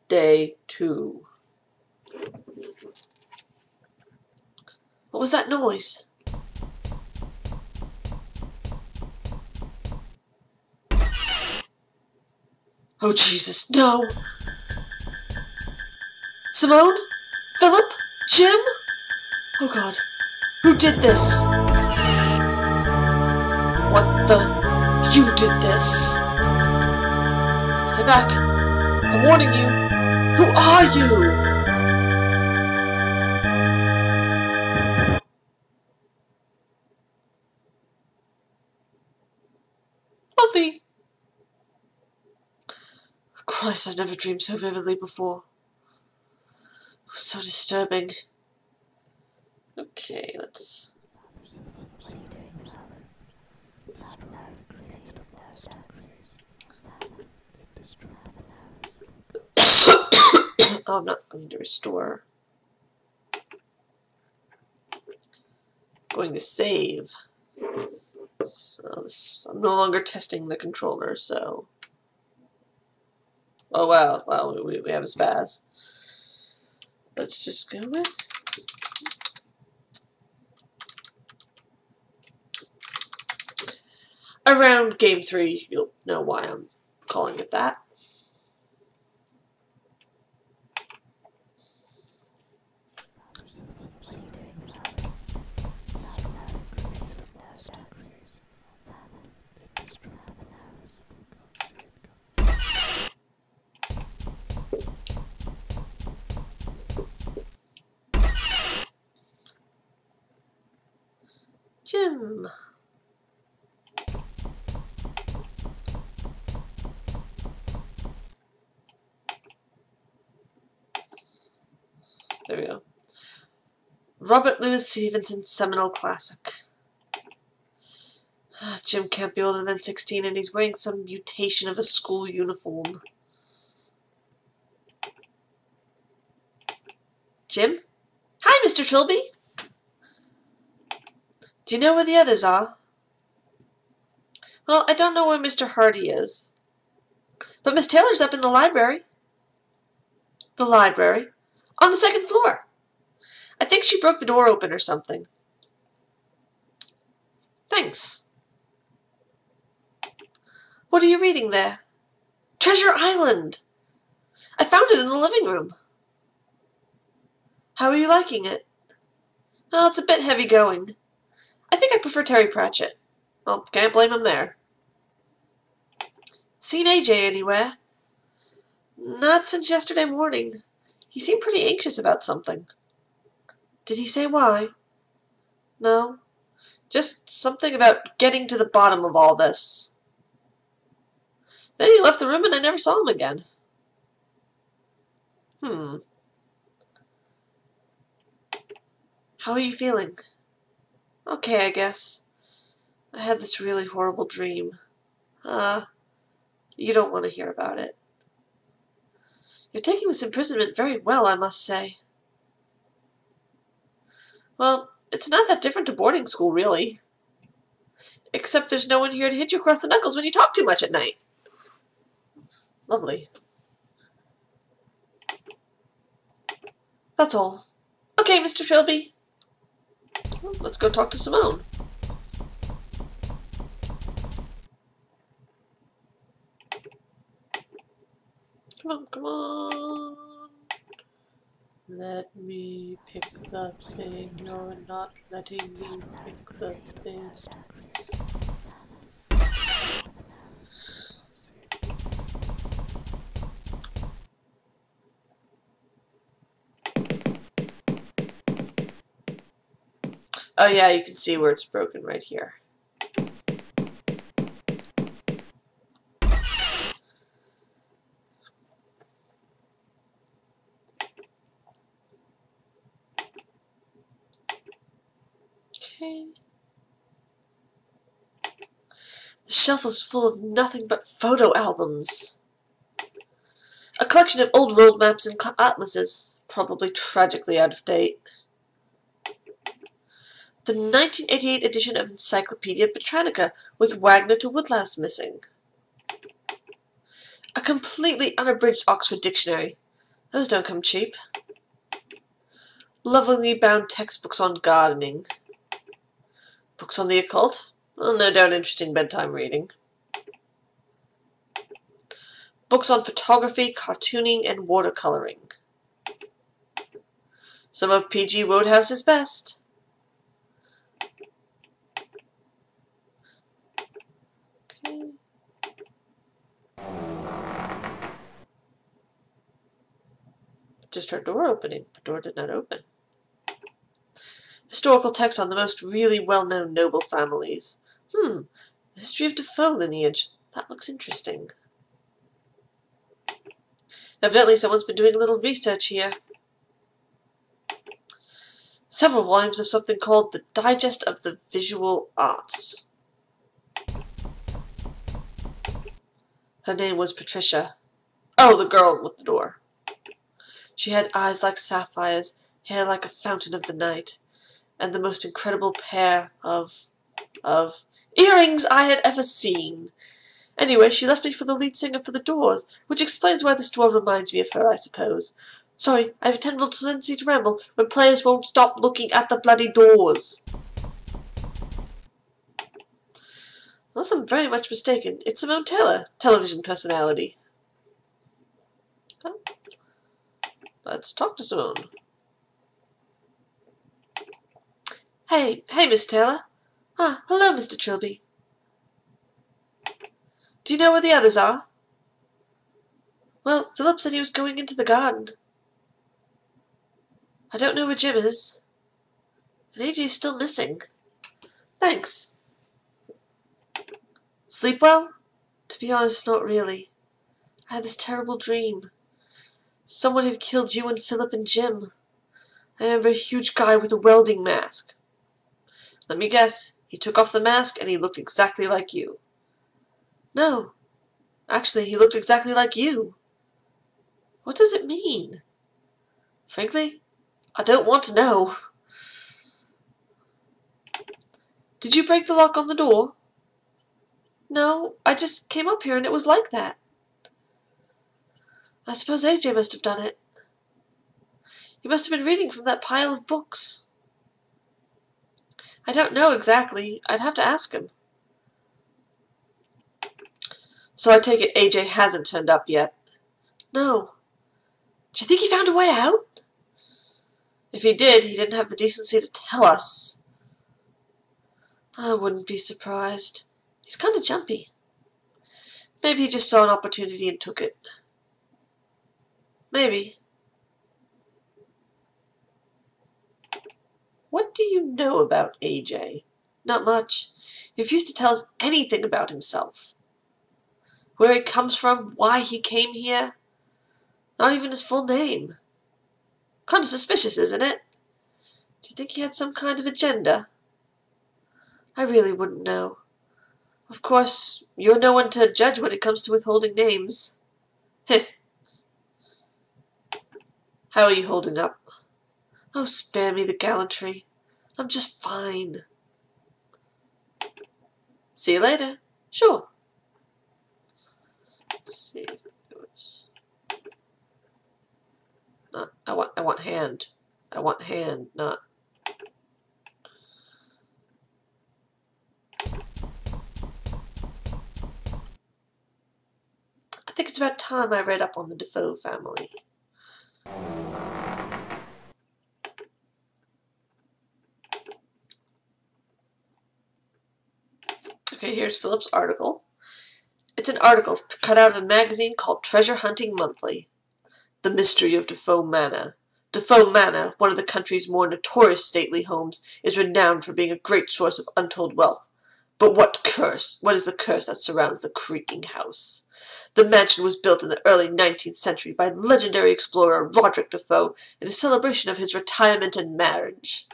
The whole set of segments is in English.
Day 2. What was that noise? Oh Jesus, no! Simone? Philip? Jim? Oh God. Who did this? What the? You did this! Stay back. I'm warning you. Who are you? Lovely. Christ, I've never dreamed so vividly before. It was so disturbing. Okay, let's... Oh, I'm not going to restore. I'm going to save. So I'm no longer testing the controller, so... Oh wow, well, we have a spaz. Let's just go with... Around Game 3, you'll know why I'm calling it that. Jim. There we go. Robert Louis Stevenson's seminal classic. Jim can't be older than 16 and he's wearing some mutation of a school uniform. Jim? Hi, Mr. Trilby. Do you know where the others are? Well, I don't know where Mr. Hardy is. But Miss Taylor's up in the library. The library? On the second floor. I think she broke the door open or something. Thanks. What are you reading there? Treasure Island! I found it in the living room. How are you liking it? Well, it's a bit heavy going. I think I prefer Terry Pratchett. Well, can't blame him there. Seen AJ anywhere? Not since yesterday morning. He seemed pretty anxious about something. Did he say why? No. Just something about getting to the bottom of all this. Then he left the room and I never saw him again. How are you feeling? Okay, I guess. I had this really horrible dream. You don't want to hear about it. You're taking this imprisonment very well, I must say. Well, it's not that different to boarding school, really. Except there's no one here to hit you across the knuckles when you talk too much at night. Lovely. That's all. Okay, Mr. Trilby. Well, let's go talk to Simone. Come on, come on. Let me pick the thing. You're not letting me pick the thing. Oh yeah, you can see where it's broken right here. Okay. The shelf is full of nothing but photo albums. A collection of old world maps and atlases, probably tragically out of date. The 1988 edition of Encyclopedia Britannica with Wagner to Woodlouse missing. A completely unabridged Oxford Dictionary. Those don't come cheap. Lovingly bound textbooks on gardening. Books on the occult? Well, no doubt interesting bedtime reading. Books on photography, cartooning, and watercoloring. Some of P.G. Wodehouse's best. Okay. Just heard door opening. The door did not open. Historical texts on the most really well-known noble families. The history of Defoe lineage. That looks interesting. Evidently someone's been doing a little research here. Several volumes of something called the Digest of the Visual Arts. Her name was Patricia. Oh, the girl with the door. She had eyes like sapphires, hair like a fountain of the night, and the most incredible pair of earrings I had ever seen. Anyway, she left me for the lead singer for the Doors, which explains why this door reminds me of her, I suppose. Sorry, I have a terrible tendency to ramble when players won't stop looking at the bloody doors. Unless I'm very much mistaken, it's Simone Taylor, television personality. Oh. Let's talk to Simone. Hey, Miss Taylor. Ah, hello, Mr. Trilby. Do you know where the others are? Well, Philip said he was going into the garden. I don't know where Jim is. And AJ's still missing. Thanks. Sleep well? To be honest, not really. I had this terrible dream. Someone had killed you and Philip and Jim. I remember a huge guy with a welding mask. Let me guess, he took off the mask and he looked exactly like you. No. Actually, he looked exactly like you. What does it mean? Frankly, I don't want to know. Did you break the lock on the door? No, I just came up here and it was like that. I suppose AJ must have done it. He must have been reading from that pile of books. I don't know exactly. I'd have to ask him. So I take it AJ hasn't turned up yet? No. Do you think he found a way out? If he did, he didn't have the decency to tell us. I wouldn't be surprised. He's kind of jumpy. Maybe he just saw an opportunity and took it. Maybe. What do you know about AJ? Not much. He refused to tell us anything about himself. Where he comes from, why he came here. Not even his full name. Kind of suspicious, isn't it? Do you think he had some kind of agenda? I really wouldn't know. Of course, you're no one to judge when it comes to withholding names. Heh. How are you holding up? Oh, spare me the gallantry. I'm just fine. See you later. Sure. Let's see. Not. I want hand. I want hand, not. I think it's about time I read up on the Defoe family. Okay, here's Philip's article. It's an article cut out of a magazine called Treasure Hunting Monthly. The Mystery of Defoe Manor. Defoe Manor, one of the country's more notorious stately homes, is renowned for being a great source of untold wealth. But what is the curse that surrounds the creaking house? The mansion was built in the early 19th century by legendary explorer Roderick Defoe in a celebration of his retirement and marriage.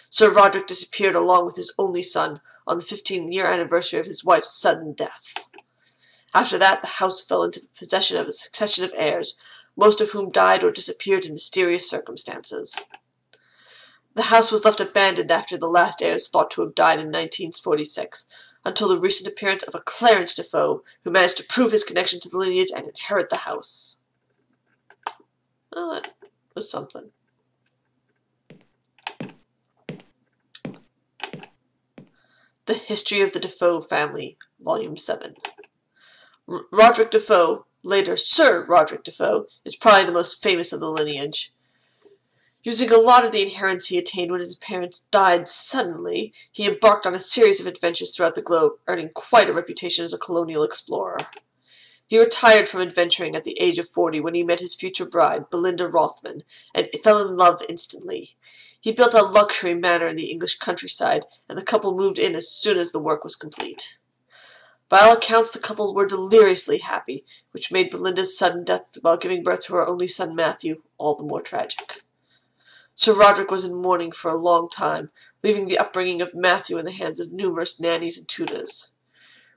Sir Roderick disappeared along with his only son on the 15th-year anniversary of his wife's sudden death. After that, the house fell into possession of a succession of heirs, most of whom died or disappeared in mysterious circumstances. The house was left abandoned after the last heir is thought to have died in 1946, until the recent appearance of a Clarence Defoe, who managed to prove his connection to the lineage and inherit the house. was something. The History of the Defoe Family, Volume 7. Roderick Defoe, later Sir Roderick Defoe, is probably the most famous of the lineage. Using a lot of the inheritance he attained when his parents died suddenly, he embarked on a series of adventures throughout the globe, earning quite a reputation as a colonial explorer. He retired from adventuring at the age of 40 when he met his future bride, Belinda Rothman, and fell in love instantly. He built a luxury manor in the English countryside, and the couple moved in as soon as the work was complete. By all accounts, the couple were deliriously happy, which made Belinda's sudden death while giving birth to her only son Matthew all the more tragic. Sir Roderick was in mourning for a long time, leaving the upbringing of Matthew in the hands of numerous nannies and tutors.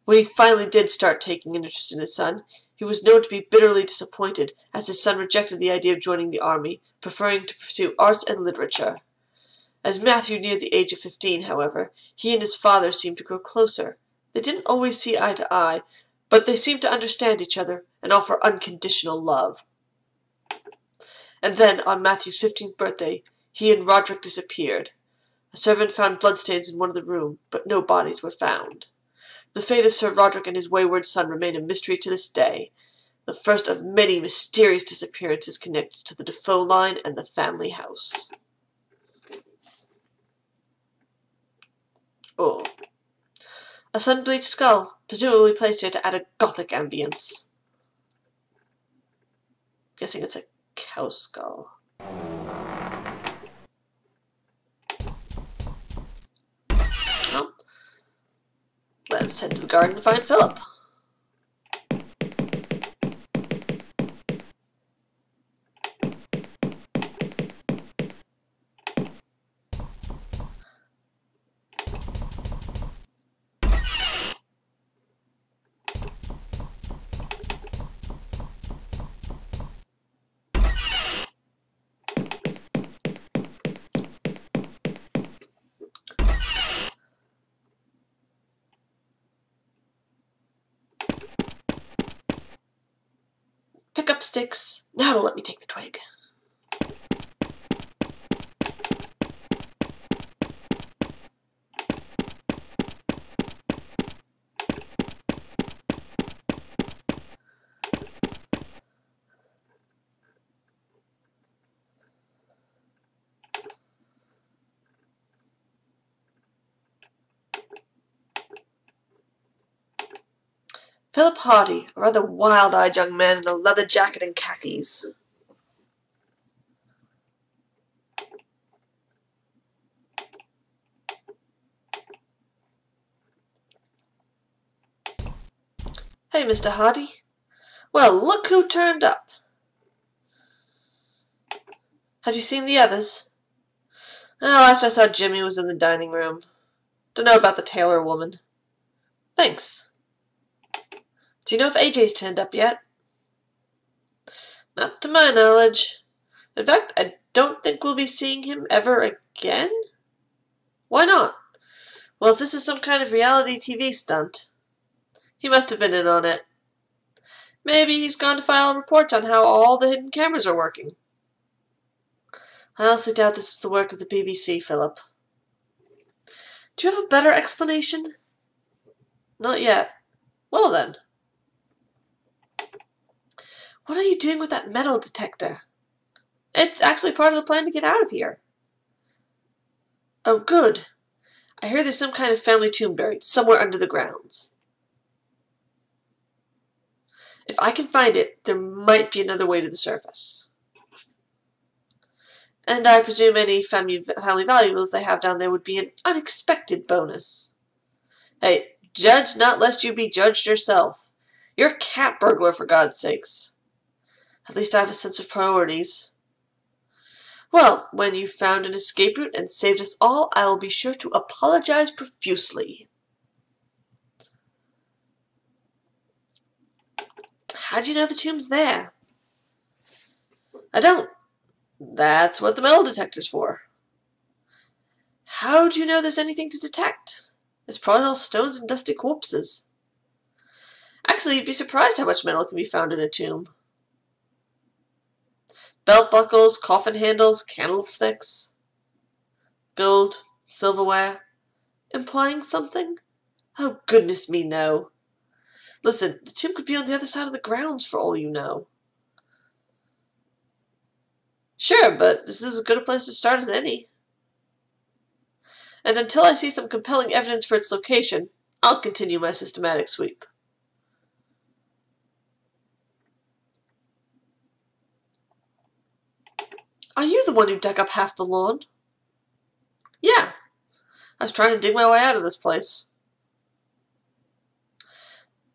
When he finally did start taking interest in his son, he was known to be bitterly disappointed, as his son rejected the idea of joining the army, preferring to pursue arts and literature. As Matthew neared the age of 15, however, he and his father seemed to grow closer. They didn't always see eye to eye, but they seemed to understand each other and offer unconditional love. And then, on Matthew's 15th birthday, he and Roderick disappeared. A servant found bloodstains in one of the rooms, but no bodies were found. The fate of Sir Roderick and his wayward son remain a mystery to this day, the first of many mysterious disappearances connected to the Defoe line and the family house. Oh. A sun-bleached skull, presumably placed here to add a gothic ambience. Guessing it's a cow skull. Well, let's head to the garden to find Philip. Pick up sticks. Now to let me take the twig. Philip Hardy, a rather wild-eyed young man in a leather jacket and khakis. Hey, Mr. Hardy. Well, look who turned up. Have you seen the others? Last I saw Jimmy was in the dining room. Don't know about the Taylor woman. Thanks. Do you know if AJ's turned up yet? Not to my knowledge. In fact, I don't think we'll be seeing him ever again? Why not? Well, if this is some kind of reality TV stunt, he must have been in on it. Maybe he's gone to file reports on how all the hidden cameras are working. I honestly doubt this is the work of the BBC, Philip. Do you have a better explanation? Not yet. Well then. What are you doing with that metal detector? It's actually part of the plan to get out of here. Oh, good. I hear there's some kind of family tomb buried somewhere under the grounds. If I can find it, there might be another way to the surface. And I presume any family valuables they have down there would be an unexpected bonus. Hey, judge not lest you be judged yourself. You're a cat burglar, for God's sakes. At least I have a sense of priorities. Well, when you've found an escape route and saved us all, I will be sure to apologize profusely. How do you know the tomb's there? I don't. That's what the metal detector's for. How do you know there's anything to detect? It's probably all stones and dusty corpses. Actually, you'd be surprised how much metal can be found in a tomb. Belt buckles, coffin handles, candlesticks, gold, silverware. Implying something? Oh, goodness me, no. Listen, the tomb could be on the other side of the grounds for all you know. Sure, but this is as good a place to start as any. And until I see some compelling evidence for its location, I'll continue my systematic sweep. Are you the one who dug up half the lawn? Yeah. I was trying to dig my way out of this place.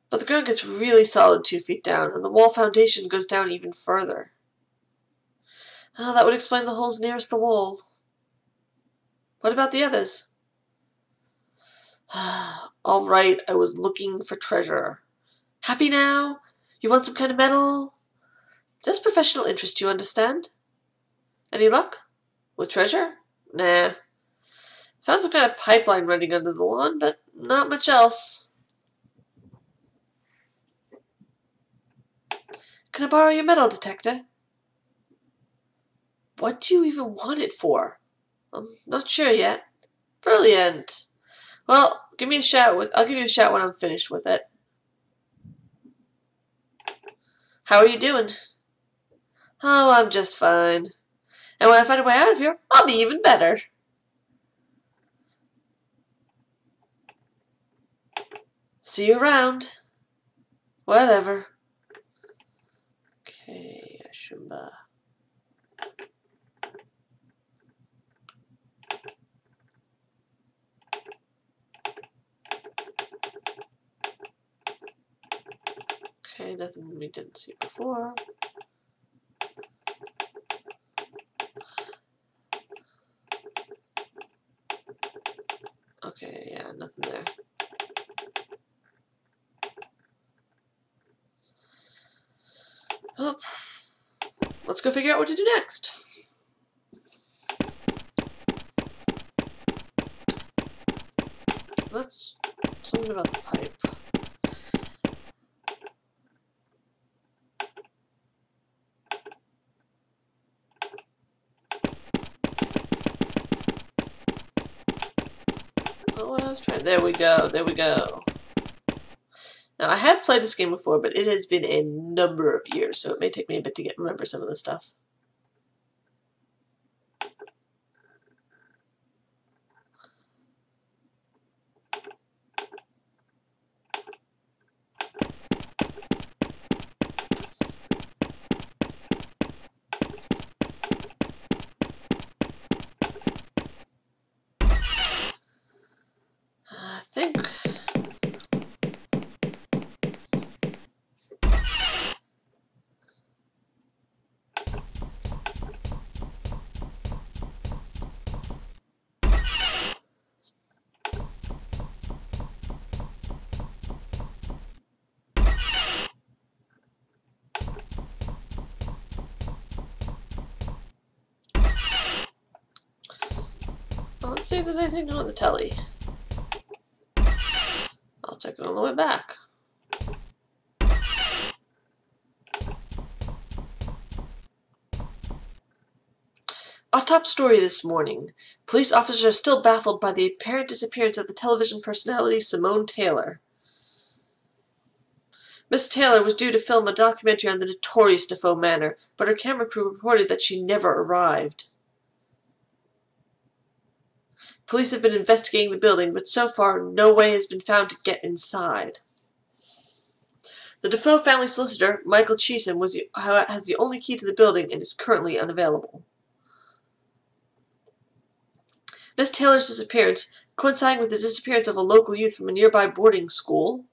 But the ground gets really solid 2 feet down, and the wall foundation goes down even further. Oh, that would explain the holes nearest the wall. What about the others? All right, I was looking for treasure. Happy now? You want some kind of metal? Just professional interest, you understand? Any luck? With treasure? Nah. Found some kind of pipeline running under the lawn, but not much else. Can I borrow your metal detector? What do you even want it for? I'm not sure yet. Brilliant. Well, give me a shout I'll give you a shout when I'm finished with it. How are you doing? Oh, I'm just fine. And when I find a way out of here, I'll be even better. See you around. Whatever. Okay, Ashumba. Okay, nothing we didn't see before. Okay, yeah, nothing there. Well, let's go figure out what to do next. That's something about the pipe. Oh, what I was trying. There we go. There we go. Now, I have played this game before, but it has been a number of years, so it may take me a bit to remember some of the stuff. I think... Well, let's see if there's anything on the telly. I'll check it on the way back. Our top story this morning. Police officers are still baffled by the apparent disappearance of the television personality Simone Taylor. Miss Taylor was due to film a documentary on the notorious Defoe Manor, but her camera crew reported that she never arrived. Police have been investigating the building, but so far no way has been found to get inside. The Defoe family solicitor, Michael Cheeson, has the only key to the building and is currently unavailable. Miss Taylor's disappearance, coinciding with the disappearance of a local youth from a nearby boarding school,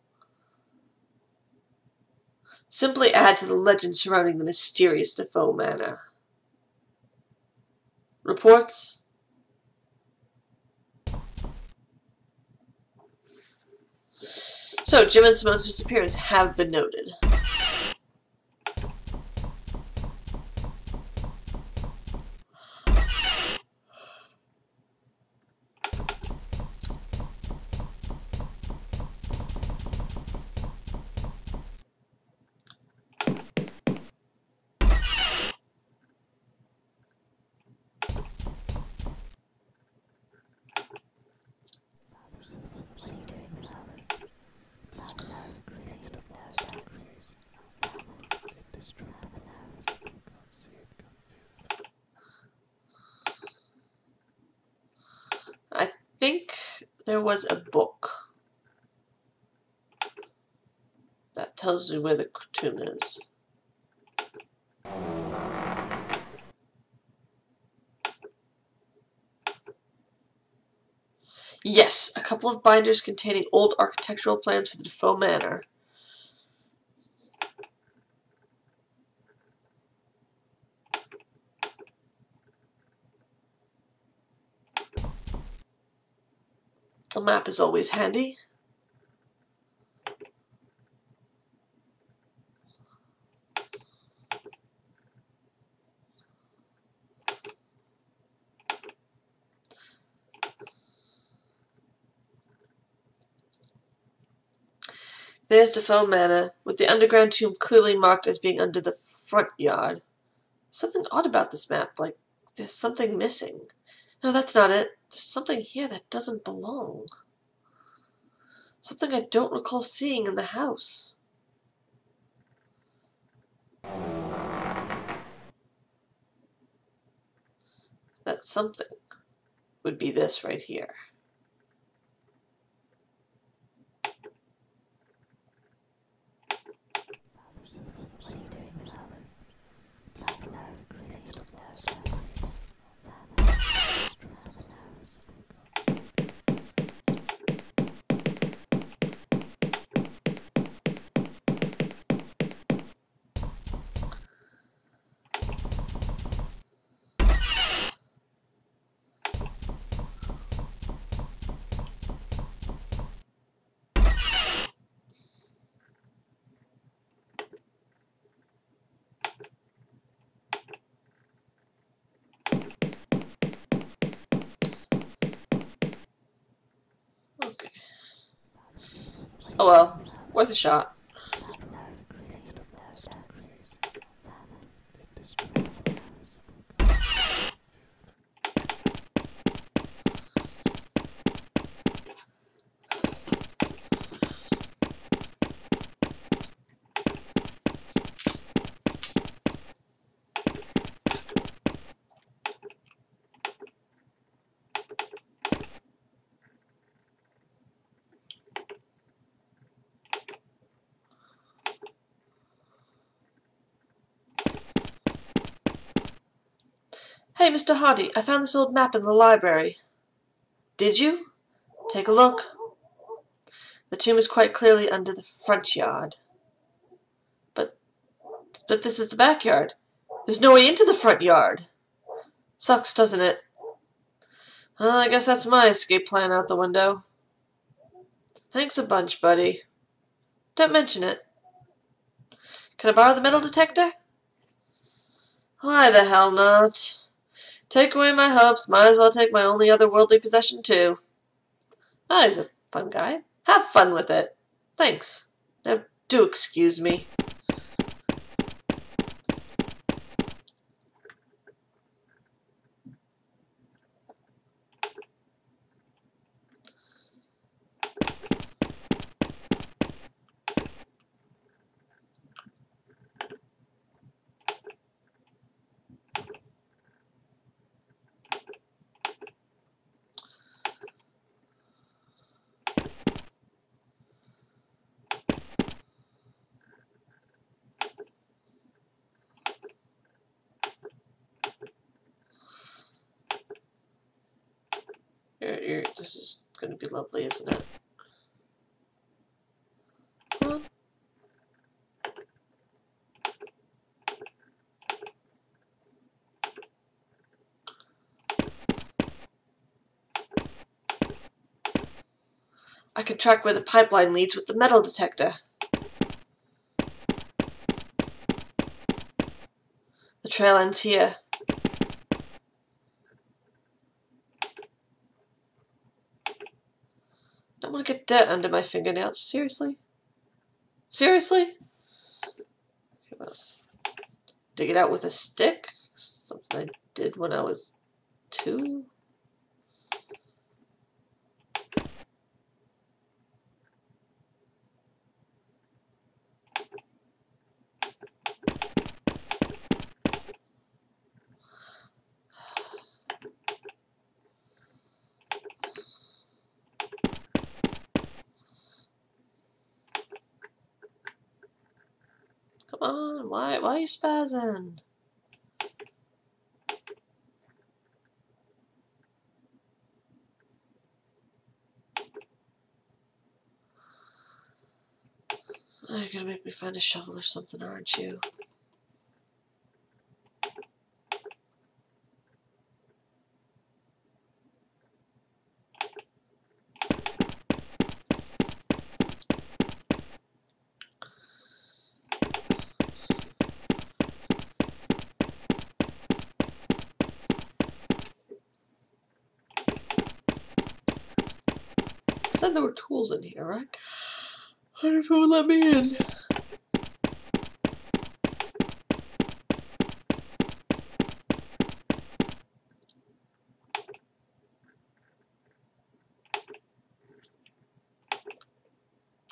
simply add to the legend surrounding the mysterious Defoe Manor. Reports? So, Jim and Simone's disappearance have been noted. there was a book that tells you where the tomb is. Yes, a couple of binders containing old architectural plans for the Defoe Manor. A map is always handy. There's Defoe Manor, with the underground tomb clearly marked as being under the front yard. Something odd about this map, like there's something missing. No, that's not it. There's something here that doesn't belong. Something I don't recall seeing in the house. That something would be this right here. Okay. Oh well, worth a shot. Hey, Mr. Hardy, I found this old map in the library. Did you? Take a look. The tomb is quite clearly under the front yard. But this is the backyard. There's no way into the front yard. Sucks, doesn't it? I guess that's my escape plan out the window. Thanks a bunch, buddy. Don't mention it. Can I borrow the metal detector? Why the hell not? Take away my hopes, might as well take my only other worldly possession too. Ah, he's a fun guy. Have fun with it. Thanks. Now do excuse me. This is going to be lovely, isn't it? Huh? I can track where the pipeline leads with the metal detector. The trail ends here. I don't want to get dirt under my fingernails. Seriously? Seriously? Okay, what else? Dig it out with a stick? Something I did when I was 2? Why are you spazzing? Oh, you're gonna make me find a shovel or something, aren't you? Said there were tools in here, right? I wonder if it would let me in.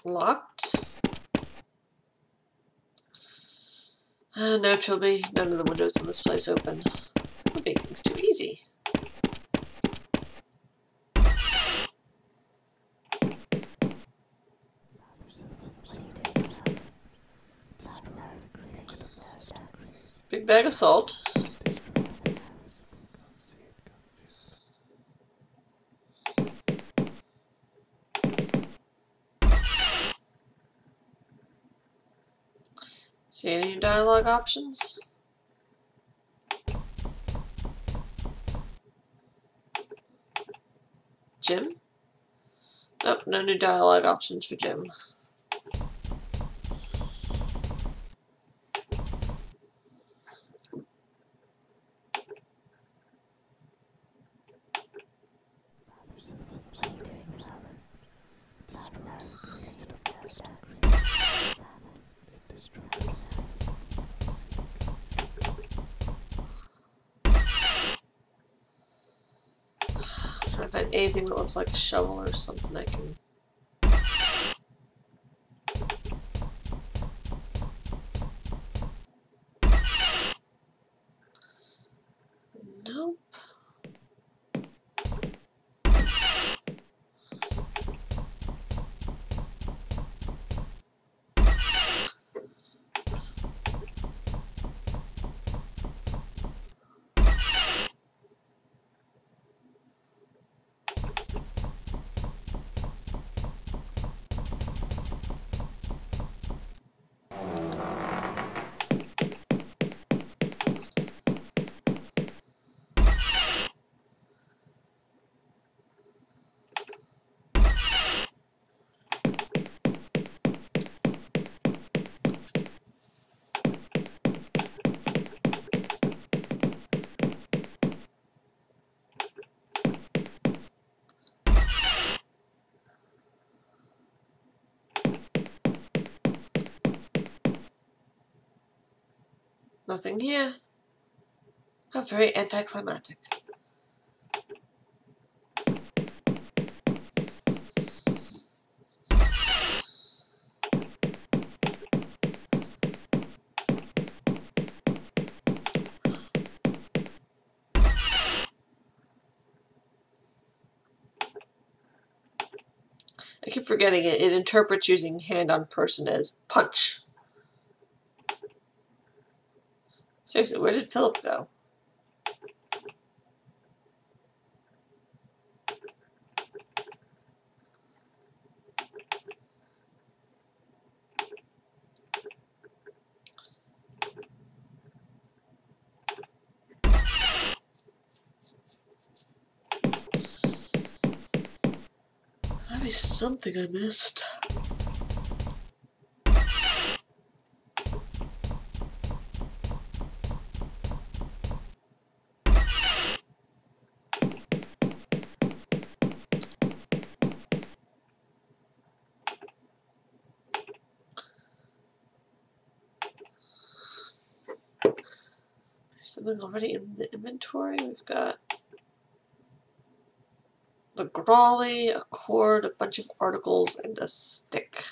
Locked? No, Trilby. None of the windows in this place open. That would make things too easy. Big bag of salt. See any dialogue options? Jim? Nope, no new dialogue options for Jim. Trying to find anything that looks like a shovel or something I can... Nope. Nothing here. How very anticlimactic. I keep forgetting it. It interprets using hand on person as punch. Seriously, where did Philip go? That'd be something I missed. Something already in the inventory. We've got the Grawly, a cord, a bunch of articles, and a stick.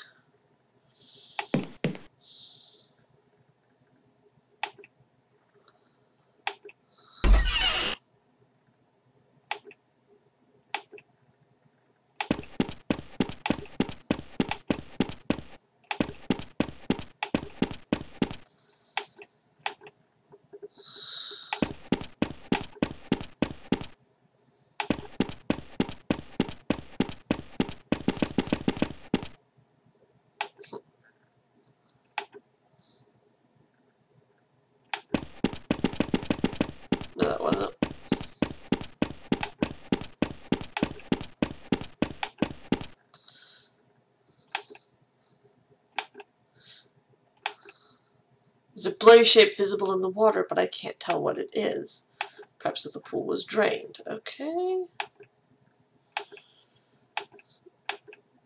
There's a blurry shape visible in the water, but I can't tell what it is. Perhaps if the pool was drained. Okay.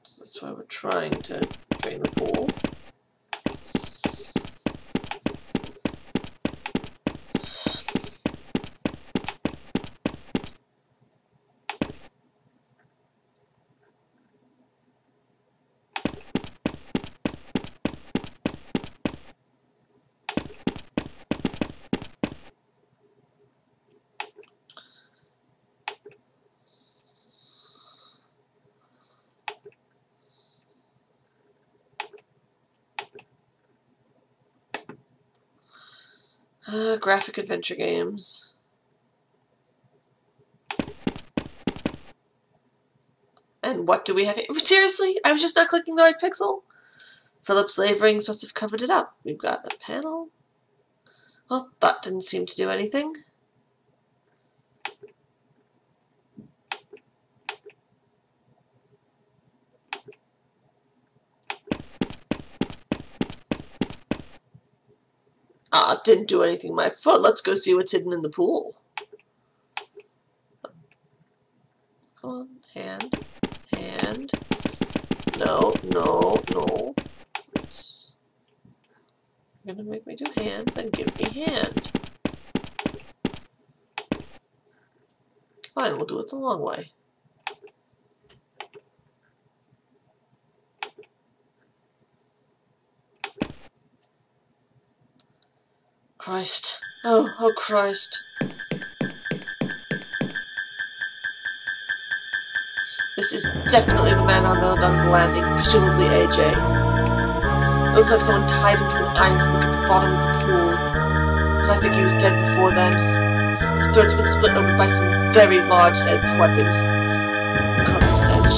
So that's why we're trying to drain the pool. Graphic adventure games. And what do we have here? Seriously? I was just not clicking the right pixel? Philip's lavorings must have covered it up. We've got a panel. Well, that didn't seem to do anything. Ah, didn't do anything with my foot. Let's go see what's hidden in the pool. Come on, hand. Hand. No, no, no. You're gonna make me do hand, then give me hand. Fine, we'll do it the long way. Christ. Oh Christ. This is definitely the man on the landing, presumably AJ. It looks like someone tied him to an iron hook at the bottom of the pool. But I think he was dead before then. His throat's been split open by some very large-edged weapon. God, the stench.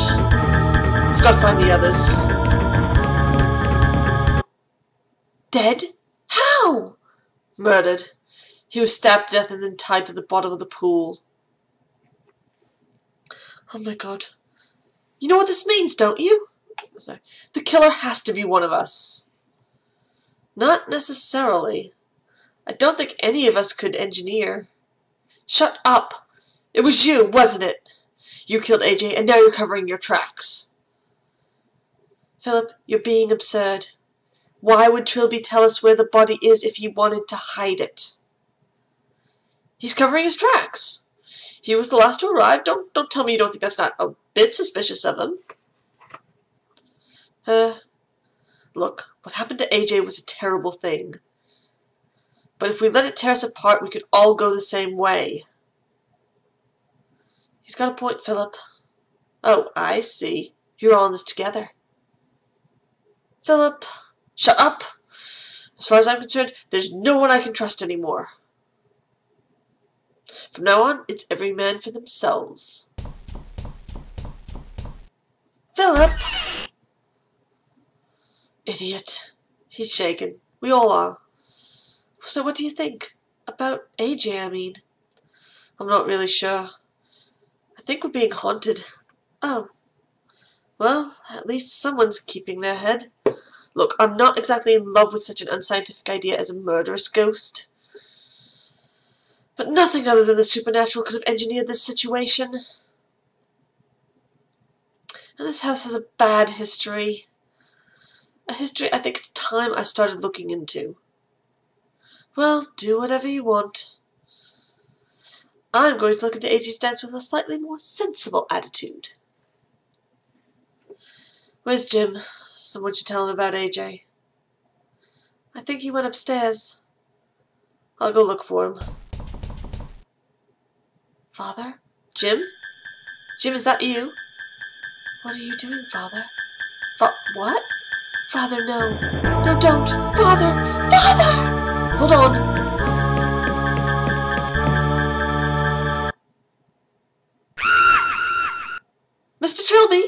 I've got to find the others. Dead? How? Murdered. He was stabbed to death and then tied to the bottom of the pool. Oh my god. You know what this means, don't you? Sorry. The killer has to be one of us. Not necessarily. I don't think any of us could engineer. Shut up! It was you, wasn't it? You killed AJ and now you're covering your tracks. Philip, you're being absurd. Why would Trilby tell us where the body is if he wanted to hide it? He's covering his tracks. He was the last to arrive. Don't tell me you don't think that's not a bit suspicious of him. Look, what happened to AJ was a terrible thing. But if we let it tear us apart, we could all go the same way. He's got a point, Philip. Oh, I see. You're all in this together. Philip, shut up! As far as I'm concerned, there's no one I can trust anymore. From now on, it's every man for themselves. Philip! Idiot. He's shaken. We all are. So what do you think? About AJ, I mean. I'm not really sure. I think we're being haunted. Oh. Well, at least someone's keeping their head. Look, I'm not exactly in love with such an unscientific idea as a murderous ghost. But nothing other than the supernatural could have engineered this situation. And this house has a bad history. A history I think it's time I started looking into. Well, do whatever you want. I'm going to look into AJ's death with a slightly more sensible attitude. Where's Jim? Someone should tell him about AJ. I think he went upstairs. I'll go look for him. Father? Jim? Jim, is that you? What are you doing, Father? What? Father, no. No, don't! Father! Father! Hold on. Mr. Trilby!